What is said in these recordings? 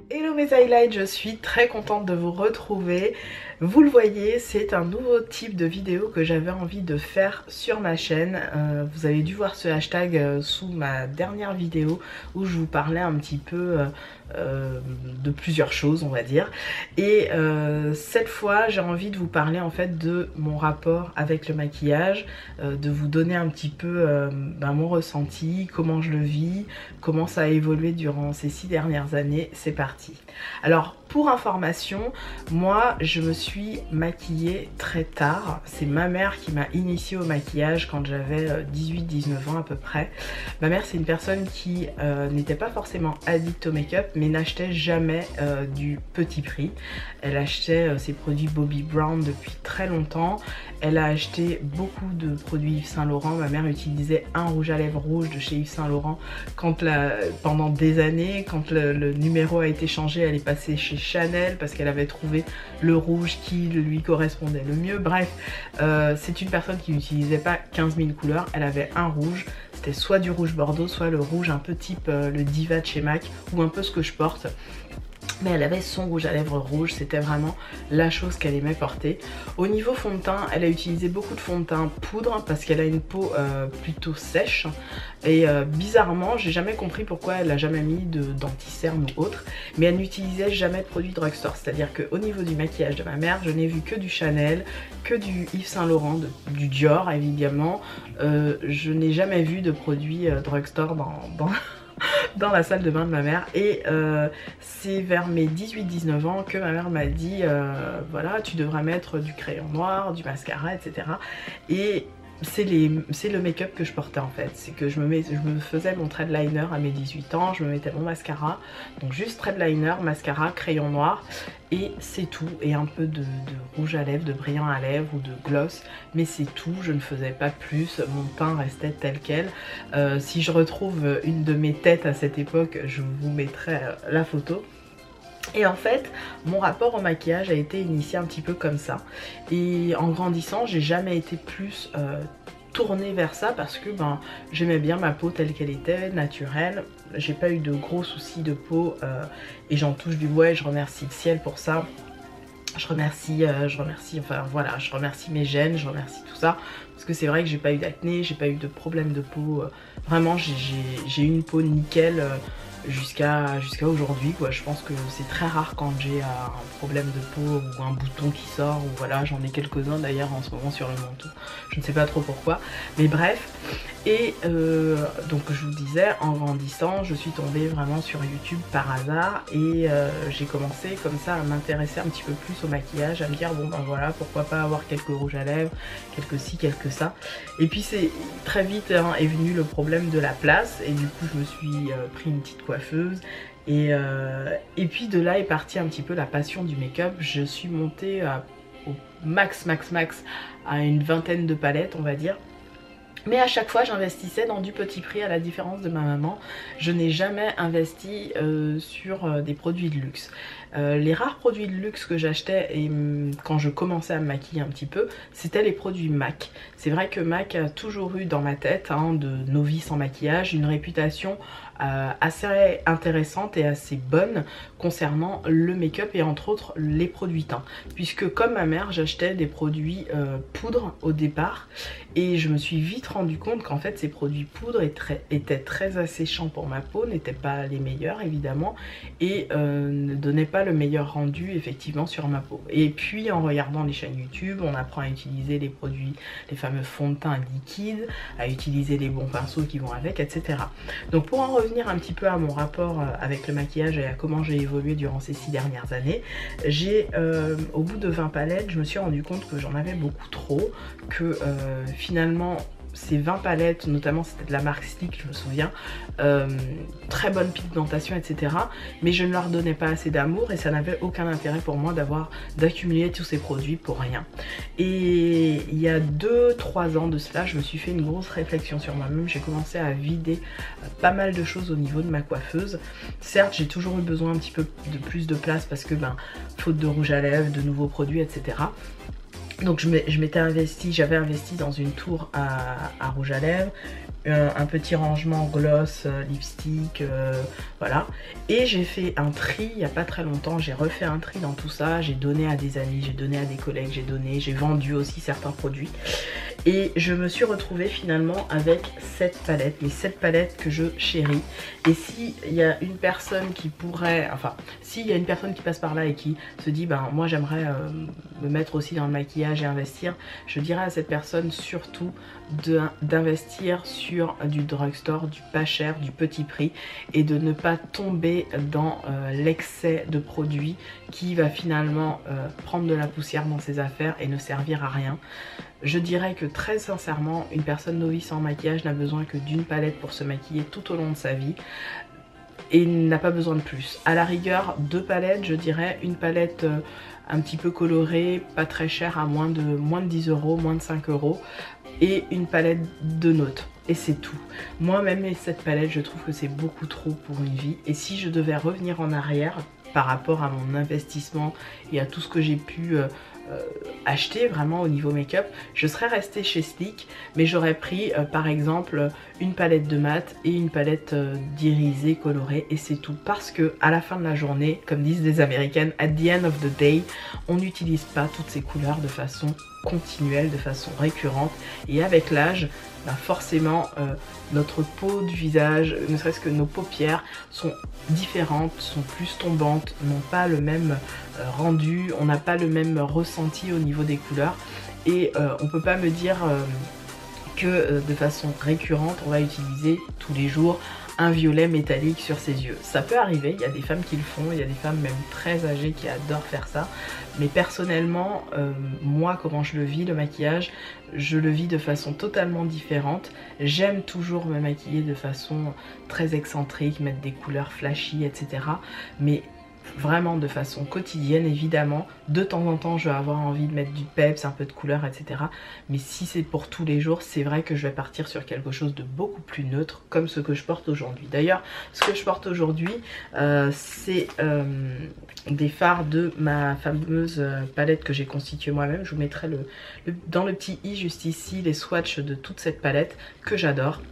Hello mes highlights, je suis très contente de vous retrouver. Vous le voyez, c'est un nouveau type de vidéo que j'avais envie de faire sur ma chaîne. Vous avez dû voir ce hashtag sous ma dernière vidéo où je vous parlais un petit peu de plusieurs choses, on va dire. Et cette fois, j'ai envie de vous parler en fait de mon rapport avec le maquillage, de vous donner un petit peu mon ressenti, comment je le vis, comment ça a évolué durant ces 6 dernières années. C'est parti. Alors pour information, moi je me suis maquillée très tard. C'est ma mère qui m'a initiée au maquillage quand j'avais 18-19 ans à peu près. Ma mère, c'est une personne qui n'était pas forcément addict au make-up mais n'achetait jamais du petit prix. Elle achetait ses produits Bobbi Brown depuis très longtemps. Elle a acheté beaucoup de produits Yves Saint Laurent. Ma mère utilisait un rouge à lèvres rouge de chez Yves Saint Laurent pendant des années. Quand le numéro a été changé, elle est passée chez Chanel parce qu'elle avait trouvé le rouge qui lui correspondait le mieux. Bref, c'est une personne qui n'utilisait pas 15 000 couleurs. Elle avait un rouge. C'était soit du rouge bordeaux, soit le rouge un peu type le Diva de chez MAC ou un peu ce que je porte. Mais elle avait son rouge à lèvres rouge, c'était vraiment la chose qu'elle aimait porter. Au niveau fond de teint, elle a utilisé beaucoup de fond de teint poudre parce qu'elle a une peau plutôt sèche. Et bizarrement, j'ai jamais compris pourquoi elle n'a jamais mis d'anti-cerne ou autre. Mais elle n'utilisait jamais de produits drugstore. C'est-à-dire qu'au niveau du maquillage de ma mère, je n'ai vu que du Chanel, que du Yves Saint Laurent, du Dior évidemment. Je n'ai jamais vu de produits drugstore dans la salle de bain de ma mère. Et c'est vers mes 18-19 ans que ma mère m'a dit voilà, tu devras mettre du crayon noir, du mascara, etc. Et c'est le make-up que je portais en fait. C'est que je me faisais mon thread liner à mes 18 ans, je me mettais mon mascara, donc juste thread liner, mascara, crayon noir et c'est tout. Et un peu de rouge à lèvres, de brillant à lèvres ou de gloss, mais c'est tout. Je ne faisais pas plus, mon teint restait tel quel. Si je retrouve une de mes têtes à cette époque, je vous mettrai la photo. Et en fait, mon rapport au maquillage a été initié un petit peu comme ça. Et en grandissant, j'ai jamais été plus tournée vers ça parce que j'aimais bien ma peau telle qu'elle était, naturelle. J'ai pas eu de gros soucis de peau et j'en touche du bois et je remercie le ciel pour ça. Je remercie mes gènes, je remercie tout ça. Parce que c'est vrai que j'ai pas eu d'acné, j'ai pas eu de problème de peau. Vraiment, j'ai eu une peau nickel jusqu'à aujourd'hui quoi. Je pense que c'est très rare quand j'ai un problème de peau ou un bouton qui sort, ou voilà, j'en ai quelques-uns d'ailleurs en ce moment sur le menton, je ne sais pas trop pourquoi, mais bref. Et donc je vous disais, en grandissant, je suis tombée vraiment sur YouTube par hasard et j'ai commencé comme ça à m'intéresser un petit peu plus au maquillage, à me dire bon voilà, pourquoi pas avoir quelques rouges à lèvres, quelques ci, quelques ça. Et puis c'est très vite est venu le problème de la place et du coup je me suis pris une petite coiffeuse. Et puis de là est partie un petit peu la passion du make-up. Je suis montée au max à une vingtaine de palettes on va dire. Mais à chaque fois j'investissais dans du petit prix, à la différence de ma maman. Je n'ai jamais investi sur des produits de luxe. Les rares produits de luxe que j'achetais quand je commençais à me maquiller un petit peu, c'était les produits MAC. C'est vrai que MAC a toujours eu dans ma tête de novice en maquillage une réputation assez intéressante et assez bonne concernant le make-up et entre autres les produits teints, puisque comme ma mère j'achetais des produits poudre au départ et je me suis vite rendu compte qu'en fait ces produits poudre étaient très asséchants pour ma peau, n'étaient pas les meilleurs évidemment et ne donnaient pas le meilleur rendu effectivement sur ma peau. Et puis en regardant les chaînes YouTube, on apprend à utiliser les produits, les fameux fonds de teint liquides, à utiliser les bons pinceaux qui vont avec, etc. Donc pour en revenir un petit peu à mon rapport avec le maquillage et à comment j'ai évolué durant ces 6 dernières années, au bout de 20 palettes, je me suis rendu compte que j'en avais beaucoup trop, que finalement ces 20 palettes, notamment c'était de la marque Stick, je me souviens, très bonne pigmentation, etc. Mais je ne leur donnais pas assez d'amour et ça n'avait aucun intérêt pour moi d'accumuler tous ces produits pour rien. Et il y a 2-3 ans de cela, je me suis fait une grosse réflexion sur moi-même. J'ai commencé à vider pas mal de choses au niveau de ma coiffeuse. Certes, j'ai toujours eu besoin un petit peu de plus de place parce que faute de rouge à lèvres, de nouveaux produits, etc. Donc j'avais investi dans une tour à rouge à lèvres, un petit rangement gloss, lipstick, voilà. Et j'ai fait un tri il n'y a pas très longtemps, j'ai refait un tri dans tout ça, j'ai donné à des amis, j'ai donné à des collègues, j'ai vendu aussi certains produits. Et je me suis retrouvée finalement avec cette palette, mais cette palette que je chéris. Et s'il y a une personne qui pourrait, enfin, s'il y a une personne qui passe par là et qui se dit, ben moi j'aimerais me mettre aussi dans le maquillage et investir, je dirais à cette personne surtout d'investir sur du drugstore, du pas cher, du petit prix, et de ne pas tomber dans l'excès de produits qui va finalement prendre de la poussière dans ses affaires et ne servir à rien. Je dirais que très sincèrement, une personne novice en maquillage n'a besoin que d'une palette pour se maquiller tout au long de sa vie et n'a pas besoin de plus. À la rigueur, 2 palettes, je dirais, une palette un petit peu colorée, pas très chère, à moins de 10 euros, moins de 5 euros, et une palette de notes. Et c'est tout. Moi, même cette palette, je trouve que c'est beaucoup trop pour une vie. Et si je devais revenir en arrière par rapport à mon investissement et à tout ce que j'ai pu acheter vraiment au niveau make-up, je serais restée chez Sleek, mais j'aurais pris par exemple une palette de mat et une palette d'irisé colorée, et c'est tout. Parce que à la fin de la journée, comme disent les américaines, at the end of the day, on n'utilise pas toutes ces couleurs de façon continuelle, de façon récurrente, et avec l'âge, bah forcément notre peau du visage, ne serait-ce que nos paupières, sont différentes, sont plus tombantes, n'ont pas le même rendu, on n'a pas le même ressenti au niveau des couleurs, et on peut pas me dire que de façon récurrente on va utiliser tous les jours un violet métallique sur ses yeux. Ça peut arriver, il y a des femmes qui le font, il y a des femmes même très âgées qui adorent faire ça, mais personnellement, moi comment je le vis, le maquillage, je le vis de façon totalement différente. J'aime toujours me maquiller de façon très excentrique, mettre des couleurs flashy, etc. Mais vraiment de façon quotidienne, évidemment, de temps en temps je vais avoir envie de mettre du peps, un peu de couleur, etc. Mais si c'est pour tous les jours, c'est vrai que je vais partir sur quelque chose de beaucoup plus neutre, comme ce que je porte aujourd'hui. D'ailleurs, ce que je porte aujourd'hui, c'est des fards de ma fameuse palette que j'ai constituée moi-même. Je vous mettrai dans le petit i juste ici les swatchs de toute cette palette que j'adore.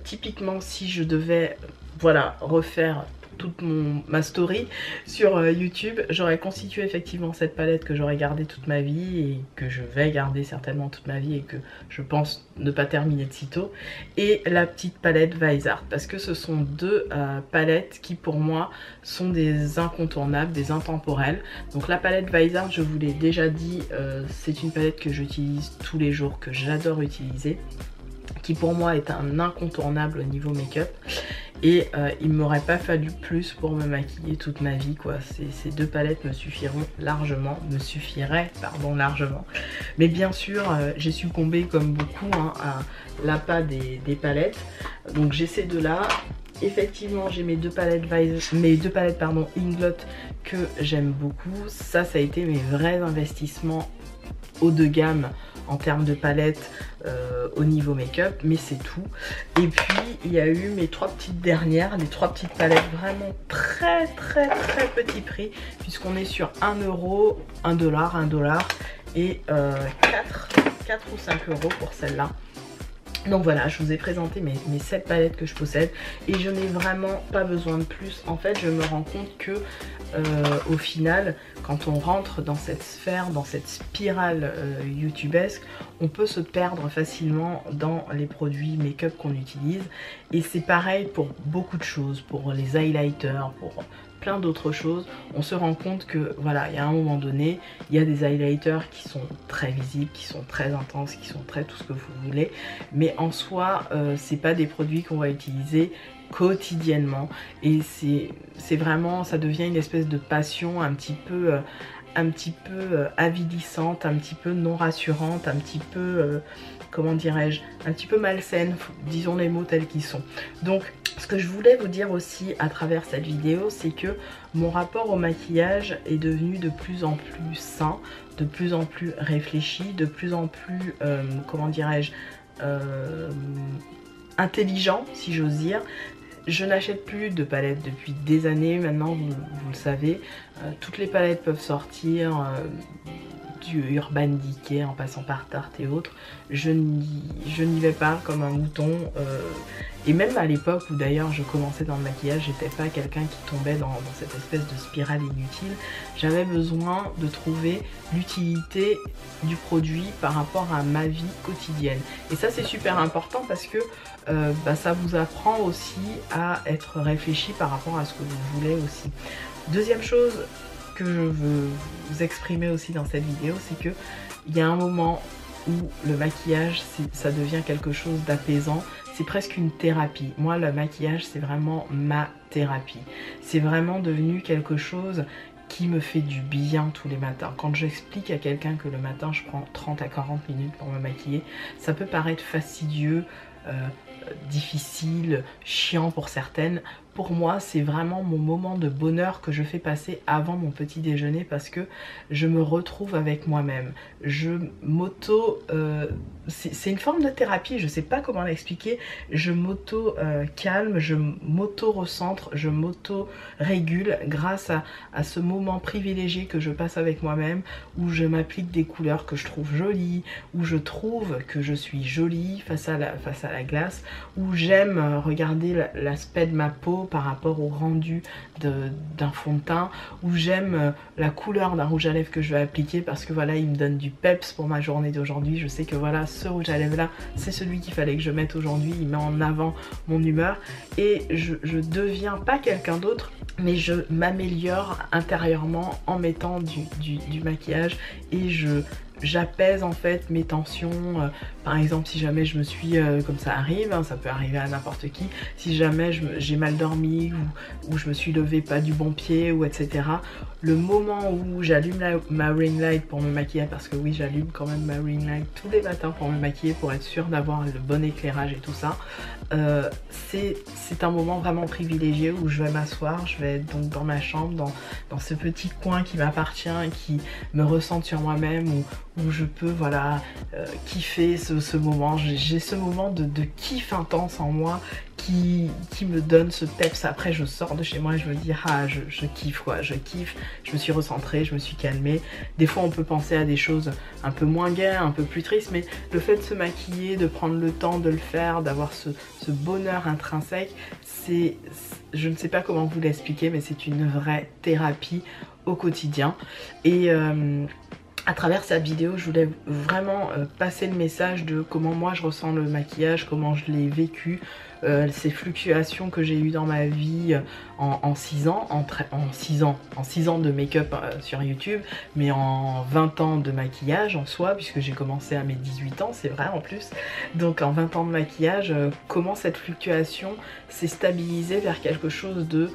Typiquement, si je devais voilà, refaire toute ma story sur YouTube, j'aurais constitué effectivement cette palette que j'aurais gardée toute ma vie et que je vais garder certainement toute ma vie et que je pense ne pas terminer de sitôt, et la petite palette Weissart, parce que ce sont 2 palettes qui pour moi sont des incontournables, des intemporelles. Donc la palette Weissart, je vous l'ai déjà dit, c'est une palette que j'utilise tous les jours, que j'adore utiliser, qui pour moi est un incontournable au niveau make-up. Et il m'aurait pas fallu plus pour me maquiller toute ma vie, quoi. Ces 2 palettes me suffiraient largement. Mais bien sûr, j'ai succombé comme beaucoup hein, à l'appât des palettes. Donc j'ai ces 2-là. Effectivement, j'ai mes 2 palettes Inglot que j'aime beaucoup. Ça a été mes vrais investissements haut de gamme en termes de palette au niveau make-up, mais c'est tout. Et puis il y a eu mes 3 petites dernières, les 3 petites palettes vraiment très petit prix, puisqu'on est sur 1 euro, 1 dollar et 4 ou 5 euros pour celle-là. Donc voilà, je vous ai présenté mes 7 palettes que je possède et je n'ai vraiment pas besoin de plus. En fait, je me rends compte que au final, quand on rentre dans cette sphère, dans cette spirale youtubesque, on peut se perdre facilement dans les produits make-up qu'on utilise. Et c'est pareil pour beaucoup de choses, pour les highlighters, pour plein d'autres choses. On se rend compte que voilà, il y a un moment donné, il y a des highlighters qui sont très visibles, qui sont très intenses, qui sont très tout ce que vous voulez, mais en soi c'est pas des produits qu'on va utiliser quotidiennement, et c'est vraiment, ça devient une espèce de passion un petit peu avilissante, un petit peu non rassurante, un petit peu comment dirais-je, un petit peu malsaine, disons les mots tels qu'ils sont. Donc ce que je voulais vous dire aussi à travers cette vidéo, c'est que mon rapport au maquillage est devenu de plus en plus sain, de plus en plus réfléchi, de plus en plus comment dirais-je, intelligent, si j'ose dire. Je n'achète plus de palettes depuis des années maintenant, vous le savez. Toutes les palettes peuvent sortir du Urban Decay en passant par Tarte et autres, je n'y vais pas comme un mouton. Et même à l'époque où d'ailleurs je commençais dans le maquillage, j'étais pas quelqu'un qui tombait dans cette espèce de spirale inutile. J'avais besoin de trouver l'utilité du produit par rapport à ma vie quotidienne. Et ça c'est super important parce que ça vous apprend aussi à être réfléchi par rapport à ce que vous voulez aussi. Deuxième chose que je veux vous exprimer aussi dans cette vidéo, c'est que il y a un moment où le maquillage ça devient quelque chose d'apaisant, c'est presque une thérapie. Moi le maquillage c'est vraiment ma thérapie, c'est vraiment devenu quelque chose qui me fait du bien tous les matins. Quand j'explique à quelqu'un que le matin je prends 30 à 40 minutes pour me maquiller, ça peut paraître fastidieux, difficile, chiant pour certaines. Pour moi, c'est vraiment mon moment de bonheur que je fais passer avant mon petit déjeuner parce que je me retrouve avec moi-même. Je m'auto... c'est une forme de thérapie, je sais pas comment l'expliquer. Je m'auto-calme, je m'auto-recentre, je m'auto-régule grâce à ce moment privilégié que je passe avec moi-même, où je m'applique des couleurs que je trouve jolies, où je trouve que je suis jolie face à la glace, où j'aime regarder l'aspect de ma peau par rapport au rendu d'un fond de teint, où j'aime la couleur d'un rouge à lèvres que je vais appliquer parce que voilà, il me donne du peps pour ma journée d'aujourd'hui. Je sais que voilà, ce rouge à lèvres là, c'est celui qu'il fallait que je mette aujourd'hui, il met en avant mon humeur et je deviens pas quelqu'un d'autre, mais je m'améliore intérieurement en mettant du maquillage et j'apaise en fait mes tensions. Par exemple, si jamais je me suis, comme ça arrive, hein, ça peut arriver à n'importe qui, si jamais j'ai mal dormi ou je me suis levée pas du bon pied ou etc. Le moment où j'allume ma ring light pour me maquiller, parce que oui j'allume quand même ma ring light tous les matins pour me maquiller pour être sûre d'avoir le bon éclairage et tout ça, c'est un moment vraiment privilégié où je vais m'asseoir, je vais être donc dans ma chambre, dans ce petit coin qui m'appartient et qui me ressente sur moi-même, où je peux voilà kiffer ce moment. J'ai ce moment de kiff intense en moi qui me donne ce peps. Après je sors de chez moi et je me dis ah je kiffe quoi, je kiffe, je me suis recentrée, je me suis calmée. Des fois on peut penser à des choses un peu moins gaies, un peu plus tristes, mais le fait de se maquiller, de prendre le temps de le faire, d'avoir ce bonheur intrinsèque, je ne sais pas comment vous l'expliquer, mais c'est une vraie thérapie au quotidien. Et à travers cette vidéo, je voulais vraiment passer le message de comment moi je ressens le maquillage, comment je l'ai vécu, ces fluctuations que j'ai eues dans ma vie en 6 ans, en 6 ans de make-up sur YouTube, mais en 20 ans de maquillage en soi, puisque j'ai commencé à mes 18 ans, c'est vrai en plus. Donc en 20 ans de maquillage, comment cette fluctuation s'est stabilisée vers quelque chose de...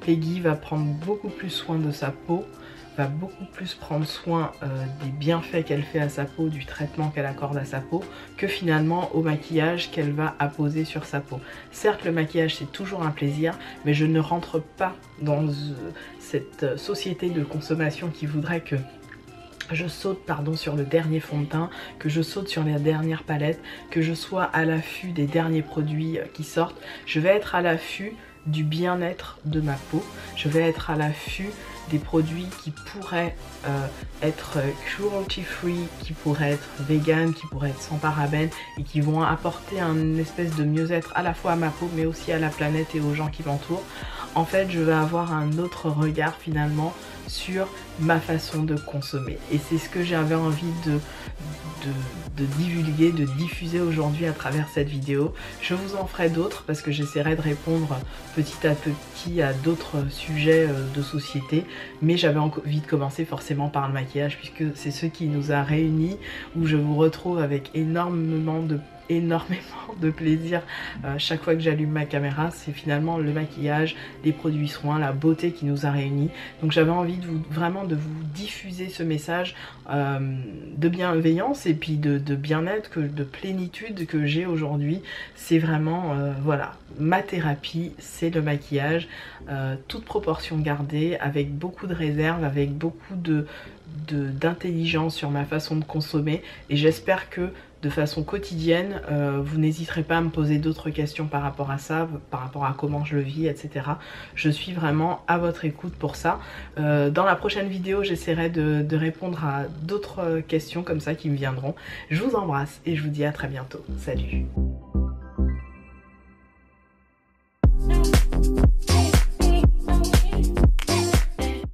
Peggy va prendre beaucoup plus soin de sa peau, va beaucoup plus prendre soin des bienfaits qu'elle fait à sa peau, du traitement qu'elle accorde à sa peau, que finalement au maquillage qu'elle va apposer sur sa peau. Certes, le maquillage c'est toujours un plaisir, mais je ne rentre pas dans cette société de consommation qui voudrait que je saute sur le dernier fond de teint, que je saute sur les dernières palettes, que je sois à l'affût des derniers produits qui sortent. Je vais être à l'affût du bien-être de ma peau, je vais être à l'affût des produits qui pourraient être cruelty free, qui pourraient être vegan, qui pourraient être sans parabènes et qui vont apporter une espèce de mieux-être à la fois à ma peau mais aussi à la planète et aux gens qui m'entourent. En fait, je vais avoir un autre regard finalement sur ma façon de consommer. Et c'est ce que j'avais envie de divulguer, de diffuser aujourd'hui à travers cette vidéo. Je vous en ferai d'autres parce que j'essaierai de répondre petit à petit à d'autres sujets de société. Mais j'avais envie de commencer forcément par le maquillage puisque c'est ce qui nous a réunis, où je vous retrouve avec énormément de plaisir chaque fois que j'allume ma caméra. C'est finalement le maquillage, les produits soins, la beauté qui nous a réunis. Donc j'avais envie vraiment de vous diffuser ce message de bienveillance et puis de bien-être, de plénitude que j'ai aujourd'hui. C'est vraiment voilà, ma thérapie, c'est le maquillage, toute proportion gardée, avec beaucoup de réserve, avec beaucoup d'intelligence sur ma façon de consommer, et j'espère que de façon quotidienne, vous n'hésiterez pas à me poser d'autres questions par rapport à ça, par rapport à comment je le vis, etc. Je suis vraiment à votre écoute pour ça. Dans la prochaine vidéo, j'essaierai de répondre à d'autres questions comme ça qui me viendront. Je vous embrasse et je vous dis à très bientôt. Salut!